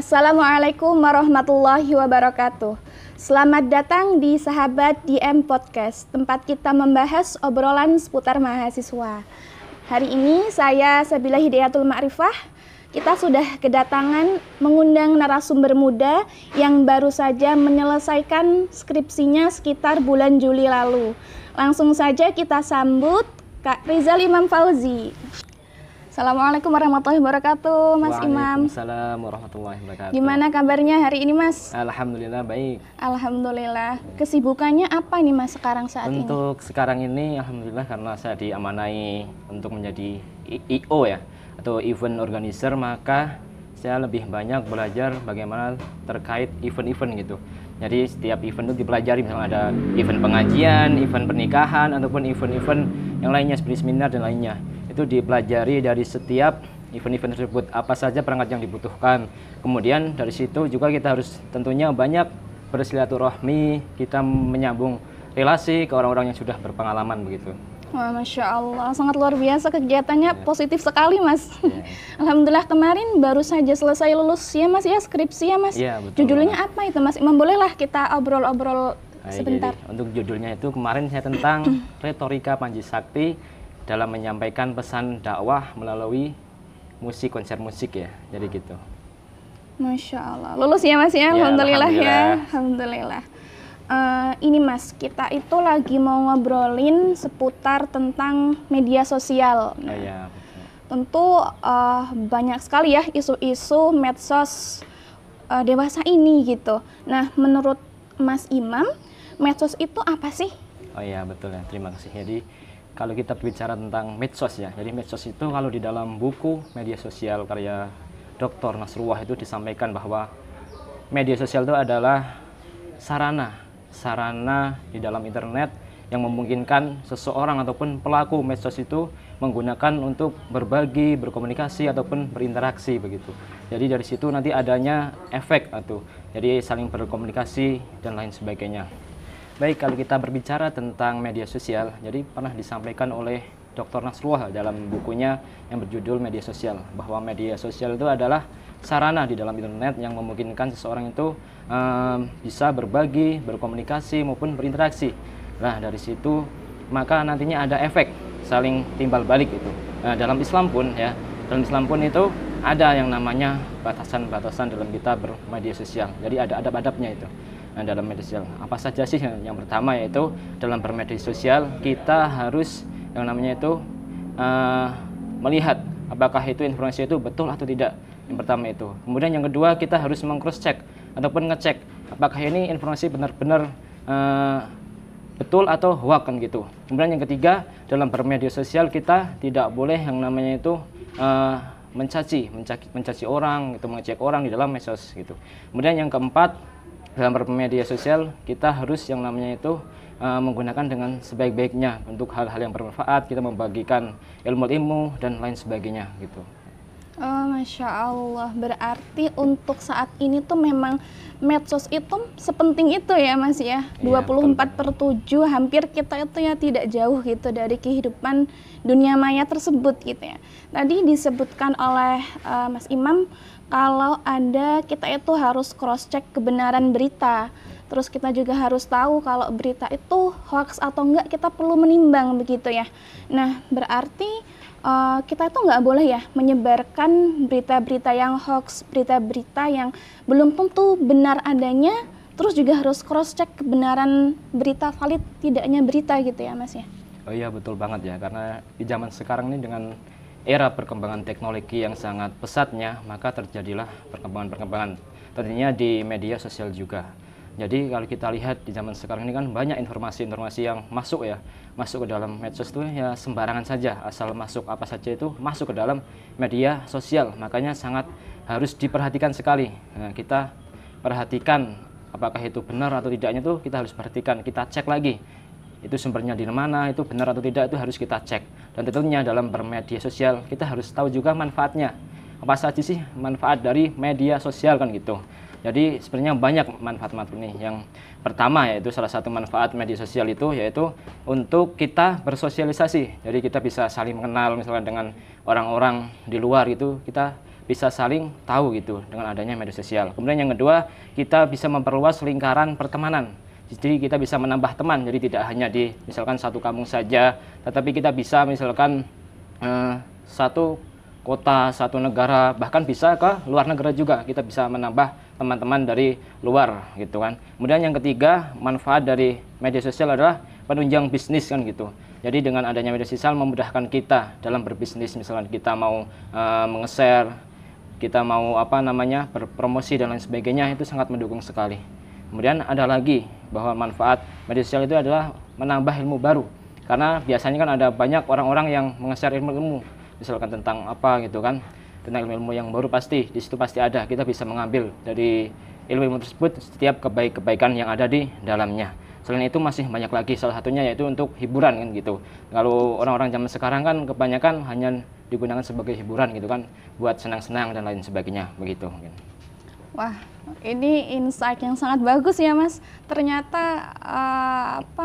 Assalamualaikum warahmatullahi wabarakatuh. Selamat datang di Sahabat DM Podcast, tempat kita membahas obrolan seputar mahasiswa. Hari ini saya Sabila Hidayatul Ma'rifah. Kita sudah kedatangan mengundang narasumber muda yang baru saja menyelesaikan skripsinya sekitar bulan Juli lalu. Langsung saja kita sambut Kak Rizal Imam Fauzi. Assalamualaikum warahmatullahi wabarakatuh, Mas Imam. Waalaikumsalam warahmatullahi wabarakatuh. Gimana kabarnya hari ini, Mas? Alhamdulillah baik. Alhamdulillah. Kesibukannya apa nih, Mas, sekarang saat ini? Untuk sekarang ini, alhamdulillah karena saya diamanai untuk menjadi IO ya, atau event organizer, maka saya lebih banyak belajar bagaimana terkait event-event gitu. Jadi setiap event itu dipelajari, misalnya ada event pengajian, event pernikahan, ataupun event-event yang lainnya seperti seminar dan lainnya. Itu dipelajari dari setiap event-event tersebut, apa saja perangkat yang dibutuhkan. Kemudian dari situ juga kita harus tentunya banyak bersilaturahmi, kita menyambung relasi ke orang-orang yang sudah berpengalaman begitu. Wah, Masya Allah, sangat luar biasa kegiatannya, Ya. positif sekali, Mas. Ya. Alhamdulillah kemarin baru saja selesai lulus ya, Mas, ya, skripsi ya, Mas. Ya, betul. Judulnya apa itu, Mas Imam? Bolehlah kita obrol-obrol sebentar. Jadi, untuk judulnya itu kemarin saya tentang retorika Panji Sakti dalam menyampaikan pesan dakwah melalui musik, konser musik ya, jadi gitu. Masya Allah, lulus ya, Mas ya, alhamdulillah ya, alhamdulillah. Ini, Mas, kita itu lagi mau ngobrolin seputar tentang media sosial. Oh, ya, betul. Tentu banyak sekali ya isu-isu medsos dewasa ini gitu. Nah, menurut Mas Imam, medsos itu apa sih? Oh ya, betul ya, terima kasih. Jadi kalau kita berbicara tentang medsos ya, jadi medsos itu kalau di dalam buku media sosial karya Dr. Nasrullah itu disampaikan bahwa media sosial itu adalah sarana di dalam internet yang memungkinkan seseorang ataupun pelaku medsos itu menggunakan untuk berbagi, berkomunikasi ataupun berinteraksi begitu. Jadi dari situ nanti adanya efek atau jadi saling berkomunikasi dan lain sebagainya. Baik, kalau kita berbicara tentang media sosial, jadi pernah disampaikan oleh Dr. Nasrullah dalam bukunya yang berjudul Media Sosial, bahwa media sosial itu adalah sarana di dalam internet yang memungkinkan seseorang itu bisa berbagi, berkomunikasi maupun berinteraksi. Nah, dari situ maka nantinya ada efek saling timbal balik itu. Nah, dalam Islam pun ya, dalam Islam pun itu ada yang namanya batasan-batasan dalam kita bermedia sosial. Jadi ada adab-adabnya itu. Nah, dalam media sosial apa saja sih? Yang pertama yaitu dalam bermedia sosial kita harus yang namanya itu melihat apakah itu informasi itu betul atau tidak. Yang pertama itu. Kemudian yang kedua kita harus meng-cross check ataupun ngecek apakah ini informasi benar-benar betul atau hoax kan gitu. Kemudian yang ketiga dalam bermedia sosial kita tidak boleh yang namanya itu mencaci orang, itu mengecek orang di dalam medsos gitu. Kemudian yang keempat dalam bermedia sosial kita harus yang namanya itu menggunakan dengan sebaik-baiknya untuk hal-hal yang bermanfaat, kita membagikan ilmu-ilmu dan lain sebagainya gitu. Oh, Masya Allah, berarti untuk saat ini tuh memang medsos itu sepenting itu ya, Mas ya. Iya, 24/7 hampir kita itu ya tidak jauh gitu dari kehidupan dunia maya tersebut gitu ya. Tadi disebutkan oleh Mas Imam kalau kita itu harus cross check kebenaran berita. Terus kita juga harus tahu kalau berita itu hoax atau enggak, kita perlu menimbang begitu ya. Nah, berarti kita itu nggak boleh ya menyebarkan berita-berita yang hoax, berita-berita yang belum tentu benar adanya, terus juga harus cross check kebenaran berita valid tidaknya berita gitu ya, Mas ya. Oh iya, betul banget ya, karena di zaman sekarang ini dengan era perkembangan teknologi yang sangat pesatnya, maka terjadilah perkembangan-perkembangan tentunya di media sosial juga. Jadi kalau kita lihat di zaman sekarang ini kan banyak informasi-informasi yang masuk ke dalam medsos itu ya sembarangan saja, asal masuk apa saja itu masuk ke dalam media sosial. Makanya sangat harus diperhatikan sekali. Nah, kita perhatikan apakah itu benar atau tidaknya itu kita harus perhatikan, kita cek lagi. Itu sumbernya di mana, itu benar atau tidak itu harus kita cek. Dan tentunya dalam bermedia sosial kita harus tahu juga manfaatnya. Apa saja sih manfaat dari media sosial kan gitu. Jadi sebenarnya banyak manfaat-manfaat ini. Yang pertama yaitu salah satu manfaat media sosial itu yaitu untuk kita bersosialisasi. Jadi kita bisa saling mengenal misalnya dengan orang-orang di luar itu, kita bisa saling tahu gitu dengan adanya media sosial. Kemudian yang kedua, kita bisa memperluas lingkaran pertemanan. Jadi kita bisa menambah teman, jadi tidak hanya di misalkan satu kampung saja, tetapi kita bisa misalkan satu kota, satu negara, bahkan bisa ke luar negara juga. Kita bisa menambah teman-teman dari luar gitu kan. Kemudian yang ketiga, manfaat dari media sosial adalah penunjang bisnis kan gitu. Jadi dengan adanya media sosial memudahkan kita dalam berbisnis, misalkan kita mau menge-share, kita mau berpromosi dan lain sebagainya, itu sangat mendukung sekali. Kemudian ada lagi bahwa manfaat media sosial itu adalah menambah ilmu baru. Karena biasanya kan ada banyak orang-orang yang menge-share ilmu-ilmu, misalkan tentang apa gitu kan, tentang ilmu yang baru, pasti di situ pasti ada, kita bisa mengambil dari ilmu tersebut setiap kebaikan yang ada di dalamnya. Selain itu masih banyak lagi, salah satunya yaitu untuk hiburan kan gitu. Kalau orang-orang zaman sekarang kan kebanyakan hanya digunakan sebagai hiburan gitu kan, buat senang-senang dan lain sebagainya begitu mungkin. Wah, ini insight yang sangat bagus ya Mas. Ternyata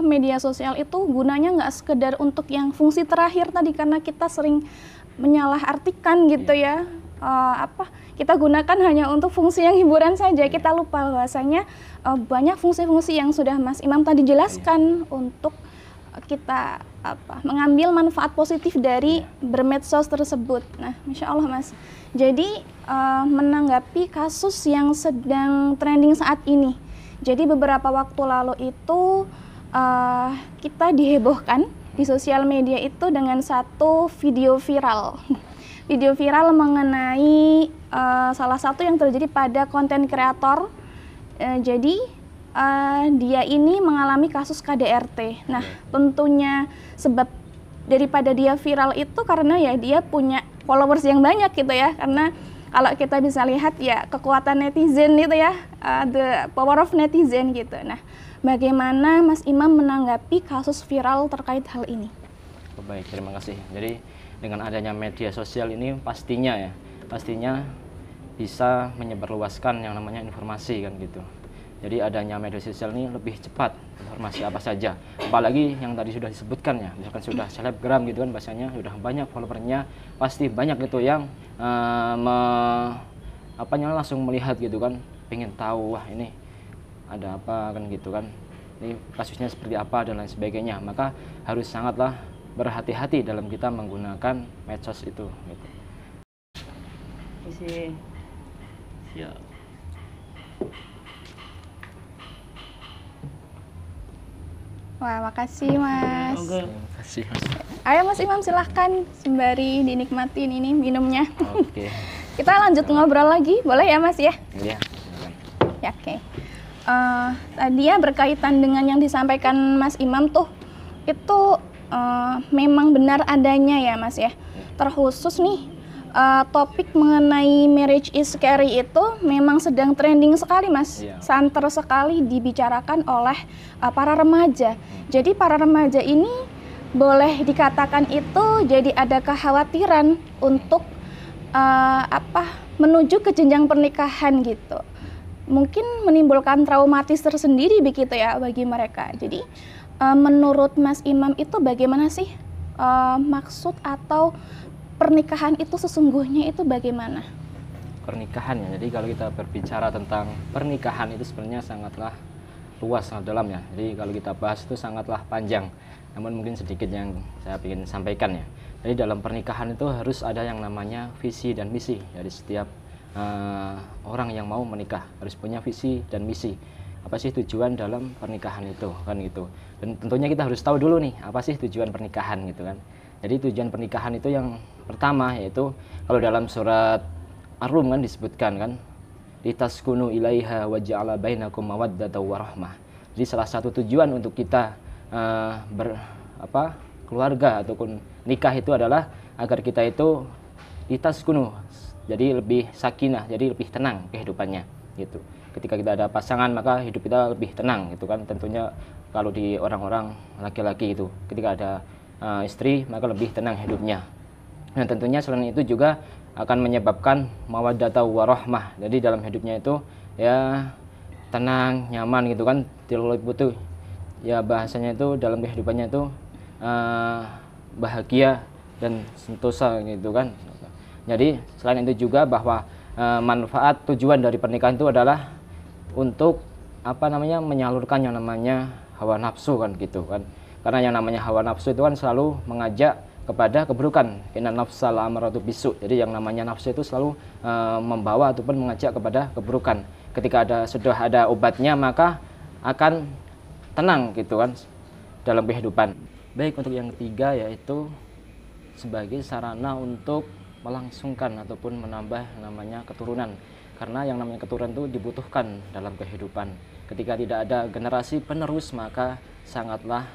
media sosial itu gunanya nggak sekedar untuk yang fungsi terakhir tadi, karena kita sering menyalahartikan gitu ya. Kita gunakan hanya untuk fungsi yang hiburan saja. Kita lupa bahwasanya banyak fungsi-fungsi yang sudah Mas Imam tadi jelaskan untuk kita mengambil manfaat positif dari bermedsos tersebut. Nah, Masya Allah Mas. Jadi menanggapi kasus yang sedang trending saat ini. Jadi beberapa waktu lalu itu kita dihebohkan di sosial media itu dengan satu video viral. Video viral mengenai salah satu yang terjadi pada konten kreator. Jadi dia ini mengalami kasus KDRT. Nah, tentunya sebab daripada dia viral itu karena ya dia punya followers yang banyak gitu ya. Karena kalau kita bisa lihat ya kekuatan netizen itu ya, the power of netizen gitu. Nah, bagaimana Mas Imam menanggapi kasus viral terkait hal ini? Baik, terima kasih. Jadi dengan adanya media sosial ini pastinya bisa menyebarluaskan yang namanya informasi kan gitu. Jadi adanya media sosial ini lebih cepat informasi apa saja. Apalagi yang tadi sudah disebutkan ya, misalkan sudah selebgram gitu kan, bahasanya sudah banyak followernya, pasti banyak gitu yang langsung melihat gitu kan, pengen tahu wah ini ada apa kan gitu kan, ini kasusnya seperti apa dan lain sebagainya. Maka harus sangatlah berhati-hati dalam kita menggunakan medsos itu gitu. Siap. Wah, makasih Mas. Terima kasih Mas. Ayo Mas Imam silahkan sembari dinikmatin ini minumnya. Oke. Kita lanjut ngobrol lagi, boleh ya Mas ya? Iya. Ya, oke. Tadi ya berkaitan dengan yang disampaikan Mas Imam tuh, itu memang benar adanya ya Mas ya. Terkhusus nih topik mengenai marriage is scary itu memang sedang trending sekali Mas. Iya. Santer sekali dibicarakan oleh para remaja. Jadi para remaja ini boleh dikatakan itu jadi ada kekhawatiran untuk menuju ke jenjang pernikahan gitu. Mungkin menimbulkan traumatis tersendiri begitu ya bagi mereka. Jadi menurut Mas Imam itu bagaimana sih maksud atau pernikahan itu sesungguhnya itu bagaimana? Pernikahan ya, jadi kalau kita berbicara tentang pernikahan itu sebenarnya sangatlah luas, sangat dalam ya. Jadi kalau kita bahas itu sangatlah panjang, namun mungkin sedikit yang saya ingin sampaikan ya. Jadi dalam pernikahan itu harus ada yang namanya visi dan misi dari setiap orang yang mau menikah, harus punya visi dan misi. Apa sih tujuan dalam pernikahan itu kan gitu. Dan tentunya kita harus tahu dulu nih apa sih tujuan pernikahan gitu kan. Jadi tujuan pernikahan itu yang pertama yaitu kalau dalam surat Ar-Rum kan disebutkan kan, litaskunu ilaiha wa ja'ala bainakum mawaddatan wa rahmah. Jadi salah satu tujuan untuk kita keluarga ataupun nikah itu adalah agar kita itu litaskunu, jadi lebih sakinah, jadi lebih tenang kehidupannya gitu. Ketika kita ada pasangan maka hidup kita lebih tenang gitu kan. Tentunya kalau di orang-orang laki-laki itu ketika ada istri maka lebih tenang hidupnya. Dan tentunya selain itu juga akan menyebabkan mawaddatan warahmah. Jadi dalam hidupnya itu ya tenang, nyaman gitu kan, tidak butuh ya, bahasanya itu dalam kehidupannya itu bahagia dan sentosa gitu kan. Jadi selain itu juga bahwa manfaat tujuan dari pernikahan itu adalah untuk menyalurkan yang namanya hawa nafsu kan gitu kan. Karena yang namanya hawa nafsu itu kan selalu mengajak kepada keburukan. Inna nafsal amaratu bisu. Jadi yang namanya nafsu itu selalu membawa ataupun mengajak kepada keburukan. Ketika sudah ada obatnya maka akan tenang gitu kan dalam kehidupan. Baik, untuk yang ketiga yaitu sebagai sarana untuk melangsungkan ataupun menambah namanya keturunan. Karena yang namanya keturunan itu dibutuhkan dalam kehidupan. Ketika tidak ada generasi penerus maka sangatlah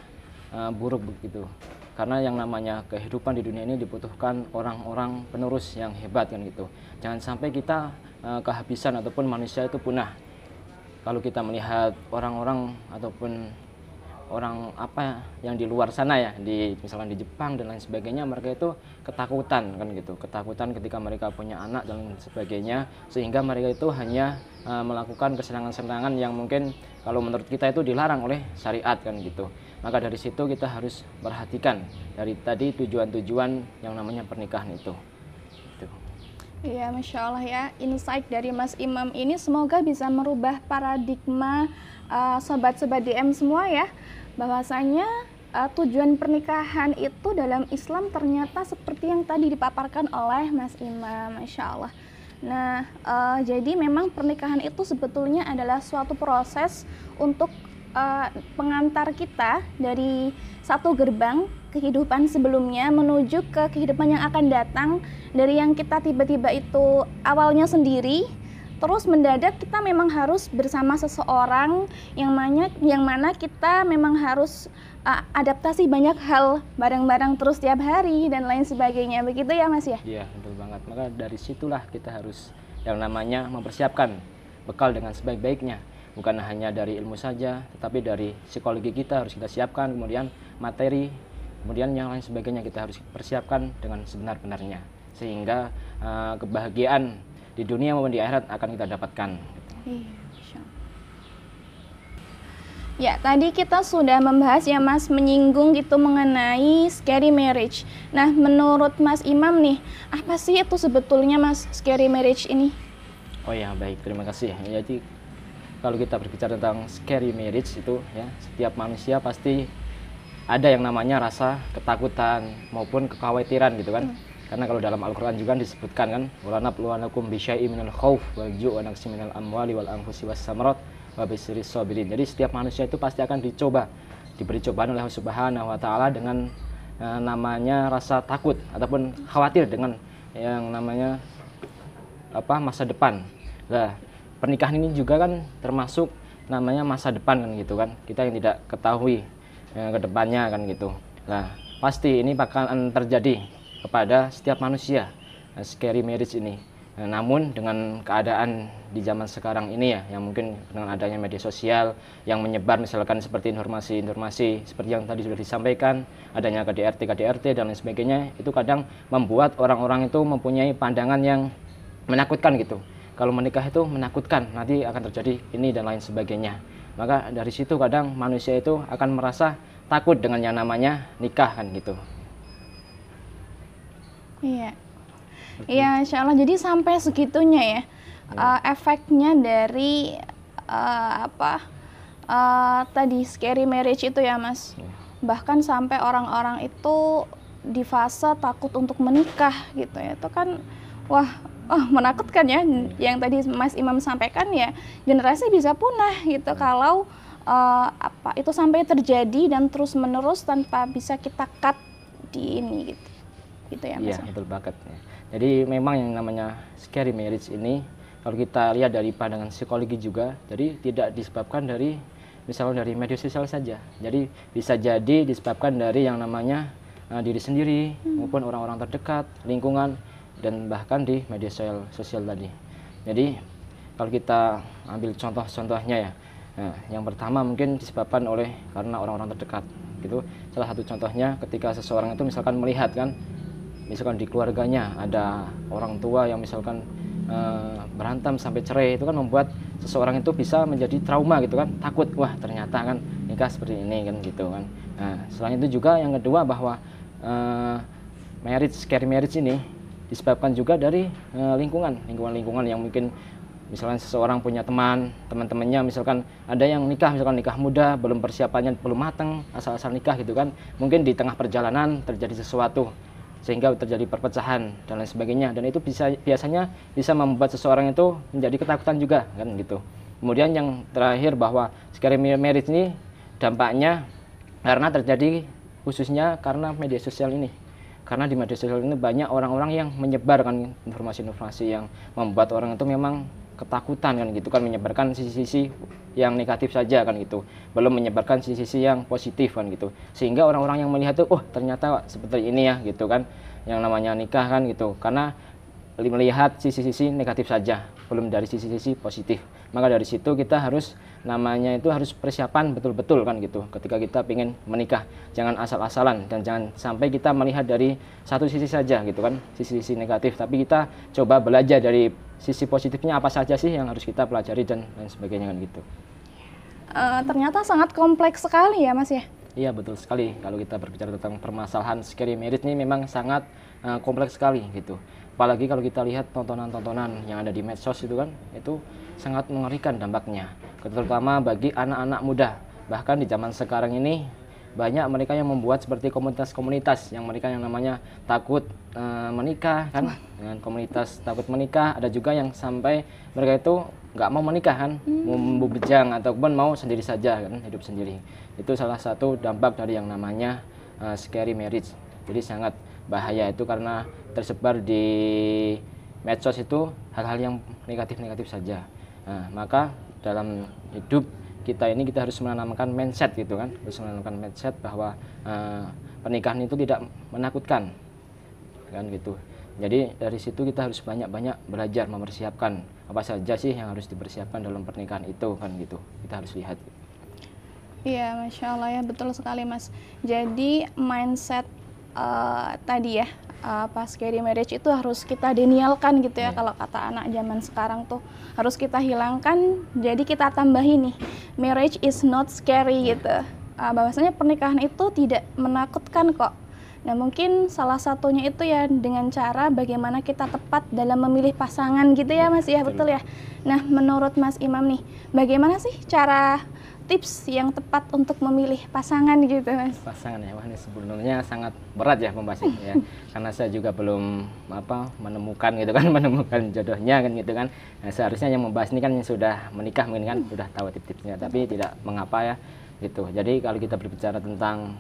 buruk begitu. Karena yang namanya kehidupan di dunia ini dibutuhkan orang-orang penerus yang hebat kan gitu. Jangan sampai kita kehabisan ataupun manusia itu punah. Kalau kita melihat orang-orang ataupun orang yang di luar sana ya, misalkan di Jepang dan lain sebagainya, mereka itu ketakutan kan gitu, ketakutan ketika mereka punya anak dan lain sebagainya, sehingga mereka itu hanya melakukan kesenangan-kesenangan yang mungkin kalau menurut kita itu dilarang oleh syariat kan gitu. Maka dari situ kita harus perhatikan dari tadi tujuan-tujuan yang namanya pernikahan itu. Iya, Masya Allah ya, insight dari Mas Imam ini semoga bisa merubah paradigma sobat-sobat DM semua ya, bahwasanya tujuan pernikahan itu dalam Islam ternyata seperti yang tadi dipaparkan oleh Mas Imam, Masya Allah. Nah, jadi memang pernikahan itu sebetulnya adalah suatu proses untuk pengantar kita dari satu gerbang kehidupan sebelumnya menuju ke kehidupan yang akan datang. Dari yang kita tiba-tiba itu awalnya sendiri, terus mendadak kita memang harus bersama seseorang yang mana kita memang harus adaptasi banyak hal bareng-bareng terus tiap hari dan lain sebagainya, begitu ya Mas ya? Iya, betul banget. Maka dari situlah kita harus yang namanya mempersiapkan bekal dengan sebaik-baiknya. Bukan hanya dari ilmu saja, tetapi dari psikologi kita harus kita siapkan, kemudian materi, kemudian yang lain sebagainya kita harus persiapkan dengan sebenar-benarnya. Sehingga kebahagiaan di dunia maupun di akhirat akan kita dapatkan. Ya, tadi kita sudah membahas ya Mas, menyinggung gitu mengenai scary marriage. Nah, menurut Mas Imam nih, apa sih itu sebetulnya Mas scary marriage ini? Oh ya, baik, terima kasih. Jadi kalau kita berbicara tentang scary marriage itu ya, setiap manusia pasti ada yang namanya rasa ketakutan maupun kekhawatiran gitu kan. Karena kalau dalam Al-Qur'an juga disebutkan kan, wala nabluwanakum bisyai'im minal khauf wal ju' wa naqsin minal amwali wal anfusi was samarat wa bashshiris sabirin. Jadi setiap manusia itu pasti akan diberi cobaan oleh Allah Subhanahu wa taala dengan namanya rasa takut ataupun khawatir dengan yang namanya masa depan. Nah, pernikahan ini juga kan termasuk namanya masa depan kan gitu kan. Kita yang tidak ketahui ke depannya kan gitu. Nah, pasti ini bakalan terjadi kepada setiap manusia, scary marriage ini. Namun dengan keadaan di zaman sekarang ini ya, yang mungkin dengan adanya media sosial yang menyebar misalkan seperti informasi seperti yang tadi sudah disampaikan, adanya KDRT dan lain sebagainya, itu kadang membuat orang-orang itu mempunyai pandangan yang menakutkan gitu. Kalau menikah itu menakutkan, nanti akan terjadi ini dan lain sebagainya. Maka dari situ kadang manusia itu akan merasa takut dengan yang namanya nikah kan gitu. Iya, iya, Insya Allah. Jadi sampai segitunya ya, efeknya dari tadi scary marriage itu ya Mas. Bahkan sampai orang-orang itu di fase takut untuk menikah gitu ya. Itu kan, menakutkan ya. Yang tadi Mas Imam sampaikan ya, generasi bisa punah gitu kalau itu sampai terjadi dan terus menerus tanpa bisa kita cut di ini gitu. Gitu ya, Mas. Iya, betul banget. Jadi memang yang namanya scary marriage ini kalau kita lihat dari pandangan psikologi juga, jadi tidak disebabkan dari misalnya dari media sosial saja. Jadi bisa jadi disebabkan dari yang namanya diri sendiri maupun orang-orang terdekat, lingkungan dan bahkan di media sosial tadi. Jadi kalau kita ambil contoh-contohnya ya. Nah, yang pertama mungkin disebabkan karena orang-orang terdekat. Gitu. Salah satu contohnya ketika seseorang itu misalkan melihat kan, misalkan di keluarganya ada orang tua yang misalkan berantem sampai cerai, itu kan membuat seseorang itu bisa menjadi trauma gitu kan, takut, wah ternyata kan nikah seperti ini kan gitu kan. Nah, selain itu juga yang kedua bahwa scary marriage ini disebabkan juga dari lingkungan yang mungkin misalkan seseorang punya teman-temannya misalkan ada yang nikah, misalkan nikah muda, belum persiapannya belum matang, asal-asal nikah gitu kan. Mungkin di tengah perjalanan terjadi sesuatu sehingga terjadi perpecahan dan lain sebagainya, dan itu biasanya bisa membuat seseorang itu menjadi ketakutan juga kan gitu. Kemudian yang terakhir bahwa scary marriage ini dampaknya karena terjadi khususnya karena media sosial ini. Karena di media sosial ini banyak orang-orang yang menyebarkan informasi-informasi yang membuat orang itu memang ketakutan kan gitu kan, menyebarkan sisi-sisi yang negatif saja kan gitu, belum menyebarkan sisi-sisi yang positif kan gitu, sehingga orang-orang yang melihat tuh, oh ternyata seperti ini ya gitu kan, yang namanya nikah kan gitu, karena melihat sisi-sisi negatif saja, belum dari sisi-sisi positif. Maka dari situ kita harus harus persiapan betul-betul kan gitu ketika kita ingin menikah. Jangan asal-asalan dan jangan sampai kita melihat dari satu sisi saja gitu kan, sisi-sisi negatif, tapi kita coba belajar dari sisi positifnya apa saja sih yang harus kita pelajari dan lain sebagainya kan gitu. Ternyata sangat kompleks sekali ya Mas ya. Iya betul sekali, kalau kita berbicara tentang permasalahan scary marriage ini memang sangat kompleks sekali gitu. Apalagi kalau kita lihat tontonan-tontonan yang ada di medsos itu kan, itu sangat mengerikan dampaknya, terutama bagi anak-anak muda. Bahkan di zaman sekarang ini banyak mereka yang membuat seperti komunitas-komunitas yang mereka yang namanya takut menikah kan, dengan komunitas takut menikah. Ada juga yang sampai mereka itu nggak mau menikah kan, mau bujang ataupun mau sendiri saja kan, hidup sendiri. Itu salah satu dampak dari yang namanya scary marriage. Jadi sangat bahaya itu karena tersebar di medsos itu hal-hal yang negatif-negatif saja. Nah, maka dalam hidup kita ini kita harus menanamkan mindset gitu kan, harus menanamkan mindset bahwa pernikahan itu tidak menakutkan kan gitu. Jadi dari situ kita harus banyak-banyak belajar mempersiapkan apa saja sih yang harus dipersiapkan dalam pernikahan itu kan gitu. Kita harus lihat. Iya, Masya Allah ya, betul sekali Mas. Jadi mindset tadi ya, pas scary marriage itu harus kita denialkan gitu ya, kalau kata anak zaman sekarang tuh harus kita hilangkan. Jadi kita tambahin nih, marriage is not scary gitu, bahwasanya pernikahan itu tidak menakutkan kok. Nah mungkin salah satunya itu ya dengan cara bagaimana kita tepat dalam memilih pasangan gitu ya Mas ya, betul ya. Nah menurut Mas Imam nih, bagaimana sih cara tips yang tepat untuk memilih pasangan gitu Mas? Pasangan ya, wah ini sebenarnya sangat berat ya pembahasannya ya, karena saya juga belum menemukan gitu kan, menemukan jodohnya kan gitu kan. Nah, seharusnya yang membahas ini kan yang sudah menikah mungkin kan sudah tahu tips-tipsnya, tapi tidak mengapa ya gitu. Jadi kalau kita berbicara tentang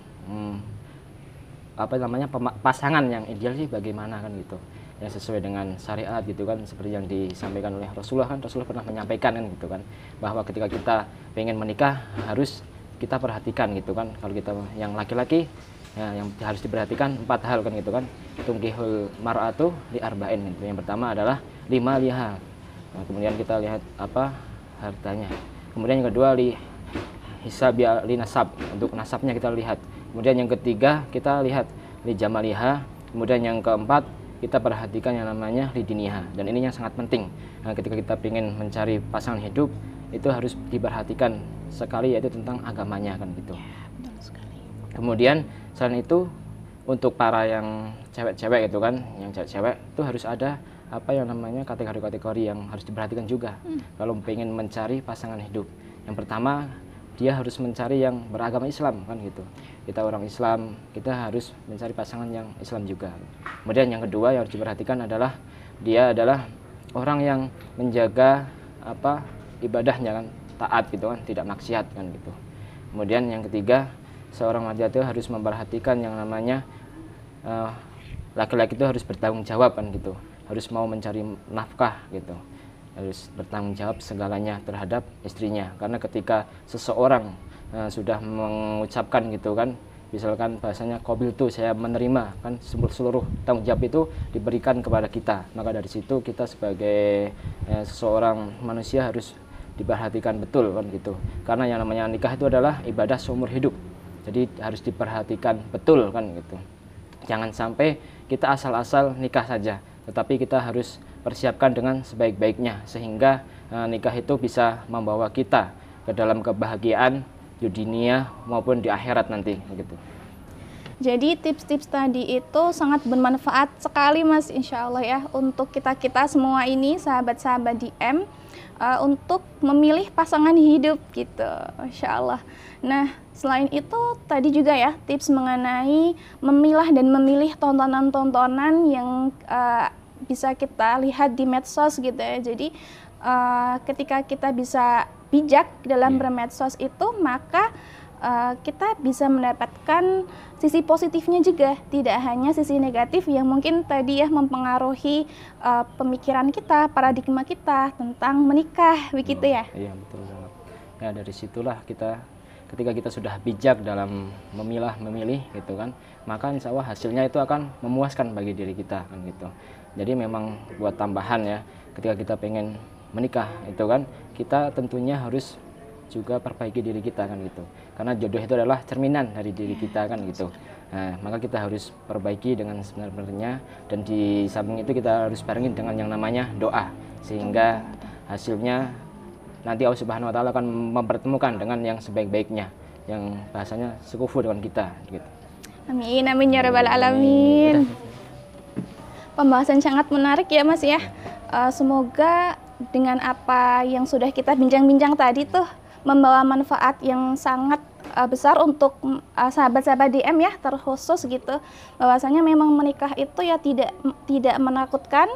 pasangan yang ideal sih bagaimana kan gitu, yang sesuai dengan syariat gitu kan, seperti yang disampaikan oleh Rasulullah kan. Rasulullah pernah menyampaikan kan gitu kan, bahwa ketika kita pengen menikah harus kita perhatikan gitu kan. Kalau kita yang laki-laki ya, yang harus diperhatikan 4 hal kan gitu kan. Tungkihul mar'atu li arba'in gitu. Yang pertama adalah 5 liha. Nah, kemudian kita lihat hartanya. Kemudian yang kedua hisabi li nasab, untuk nasabnya kita lihat. Kemudian yang ketiga kita lihat li jamaliha. Kemudian yang keempat kita perhatikan yang namanya lidiniha, dan ini yang sangat penting. Nah, ketika kita ingin mencari pasangan hidup itu harus diperhatikan sekali, yaitu tentang agamanya kan gitu. Betul sekali. Kemudian selain itu untuk para yang cewek-cewek gitu kan, yang cewek-cewek itu harus ada yang namanya kategori-kategori yang harus diperhatikan juga kalau pengen mencari pasangan hidup. Yang pertama dia harus mencari yang beragama Islam kan gitu. Kita orang Islam, kita harus mencari pasangan yang Islam juga. Kemudian yang kedua yang harus diperhatikan adalah dia adalah orang yang menjaga ibadahnya kan, taat gitu kan, tidak maksiat kan gitu. Kemudian yang ketiga, seorang wanita itu harus memperhatikan yang namanya laki-laki itu harus bertanggung jawab kan gitu, harus mau mencari nafkah gitu, harus bertanggung jawab segalanya terhadap istrinya. Karena ketika seseorang sudah mengucapkan gitu kan, misalkan bahasanya qabil tuh, saya menerima kan, seluruh tanggung jawab itu diberikan kepada kita, maka dari situ kita sebagai seseorang manusia harus diperhatikan betul kan gitu. Karena yang namanya nikah itu adalah ibadah seumur hidup, jadi harus diperhatikan betul kan gitu. Jangan sampai kita asal-asal nikah saja, tetapi kita harus persiapkan dengan sebaik-baiknya, sehingga nikah itu bisa membawa kita ke dalam kebahagiaan di dunia maupun di akhirat nanti gitu. Jadi tips-tips tadi itu sangat bermanfaat sekali Mas, insya Allah ya, untuk kita-kita semua ini, sahabat-sahabat DM, untuk memilih pasangan hidup gitu, insya Allah. Nah, selain itu tadi juga ya, tips mengenai memilah dan memilih tontonan-tontonan yang bisa kita lihat di medsos gitu ya. Jadi ketika kita bisa bijak dalam bermedsos itu, maka kita bisa mendapatkan sisi positifnya juga, tidak hanya sisi negatif yang mungkin tadi ya mempengaruhi pemikiran kita, paradigma kita tentang menikah, begitu ya? Iya, betul banget. Ya, dari situlah kita, ketika kita sudah bijak dalam memilih gitu kan, maka insya Allah hasilnya itu akan memuaskan bagi diri kita kan gitu. Jadi memang buat tambahan ya, ketika kita pengen menikah itu kan, kita tentunya harus juga perbaiki diri kita kan gitu, karena jodoh itu adalah cerminan dari diri kita kan gitu. Nah, maka kita harus perbaiki dengan sebenarnya, dan di samping itu kita harus barengin dengan yang namanya doa, sehingga hasilnya nanti Allah Subhanahu wa taala akan mempertemukan dengan yang sebaik-baiknya, yang bahasanya sekufu dengan kita gitu. Amin, amin ya rabbal alamin. Pembahasan sangat menarik ya Mas ya. Semoga dengan apa yang sudah kita bincang-bincang tadi tuh membawa manfaat yang sangat besar untuk sahabat-sahabat DM ya, terkhusus gitu, bahwasanya memang menikah itu ya tidak menakutkan,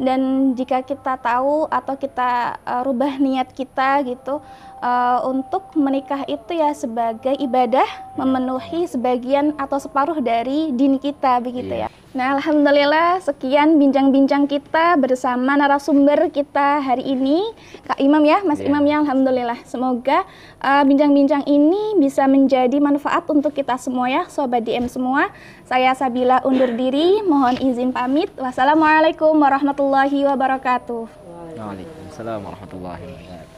dan jika kita tahu atau kita rubah niat kita gitu untuk menikah itu ya sebagai ibadah, memenuhi sebagian atau separuh dari dini kita begitu ya. Nah, alhamdulillah sekian bincang-bincang kita bersama narasumber kita hari ini, Kak Imam ya, Mas Imam ya, alhamdulillah. Semoga bincang-bincang ini bisa menjadi manfaat untuk kita semua ya, sobat DM semua. Saya Sabila undur diri, mohon izin pamit. Wassalamualaikum warahmatullahi wabarakatuh. Waalaikumsalam warahmatullahi wabarakatuh.